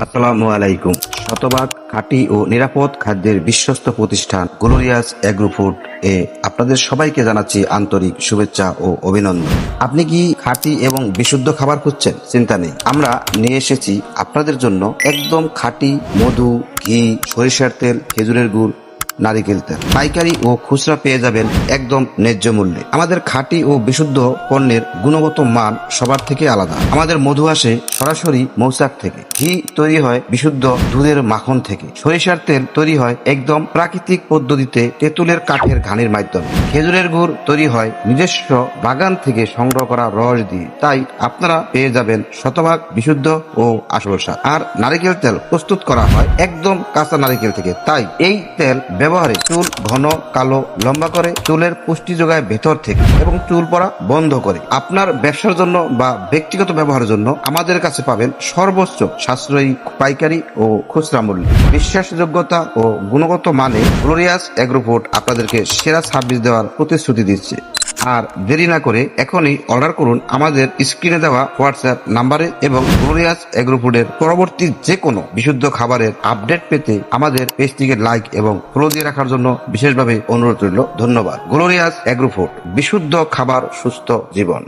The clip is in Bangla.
আসসালামু আলাইকুম। শতভাগ খাঁটি ও নিরাপদ খাদ্যের বিশ্বস্ত প্রতিষ্ঠান গ্লোরিয়াস এগ্রো ফুড এ আপনাদের সবাইকে জানাচ্ছি আন্তরিক শুভেচ্ছা ও অভিনন্দন। আপনি কি খাঁটি এবং বিশুদ্ধ খাবার খুঁজছেন? চিন্তা নেই, আমরা নিয়ে এসেছি আপনাদের জন্য একদম খাঁটি মধু, ঘি, সরিষার তেল, খেজুরের গুড়, নারিকেল তেল পাইকারি ও খুচরা পেয়ে যাবেন একদম ন্যায্য মূল্যে। আমাদের খাঁটি ও বিশুদ্ধ পণ্যের গুণগত মান সবার থেকে আলাদা। আমাদের মধু আসে সরাসরি মৌচাক থেকে, ঘি তৈরি হয় বিশুদ্ধ দুধের মাখন থেকে, সরিষার তেল তৈরি হয় একদম প্রাকৃতিক পদ্ধতিতে তেঁতুলের কাঠের ঘানির মাধ্যমে, খেজুরের গুড় তৈরি হয় নিজস্ব বাগান থেকে সংগ্রহ করা রস দিয়ে। তাই আপনারা পেয়ে যাবেন শতভাগ বিশুদ্ধ ও আসল স্বাদ। আর নারিকেল তেল প্রস্তুত করা হয় একদম কাঁচা নারিকেল থেকে। তাই এই তেল ব্যবহারে চুল ঘন কালো লম্বা করে, চুলের পুষ্টি যোগায় ভেতর থেকে এবং চুল পড়া বন্ধ করে। আপনার ব্যবসার জন্য বা ব্যক্তিগত ব্যবহারের জন্য আমাদের কাছে পাবেন সর্বোচ্চ সাশ্রয়ী পাইকারি ও খুচরা মূল্য। বিশ্বাসযোগ্যতা ও গুণগত মানে গ্লোরিয়াস এগ্রো ফুড আপনাদেরকে সেরা সার্ভিস দেওয়ার প্রতিশ্রুতি দিচ্ছে। আর দেরি না করে এখনই অর্ডার করুন আমাদের স্ক্রিনে দেওয়া হোয়াটসঅ্যাপ নাম্বারে, এবং গ্লোরিয়াস এগ্রো ফুডের পরবর্তী যে কোনো বিশুদ্ধ খাবারের আপডেট পেতে আমাদের পেজটিকে লাইক এবং ফলো দিয়ে রাখার জন্য বিশেষভাবে অনুরোধ রইল। ধন্যবাদ। গ্লোরিয়াস এগ্রো ফুড, বিশুদ্ধ খাবার, সুস্থ জীবন।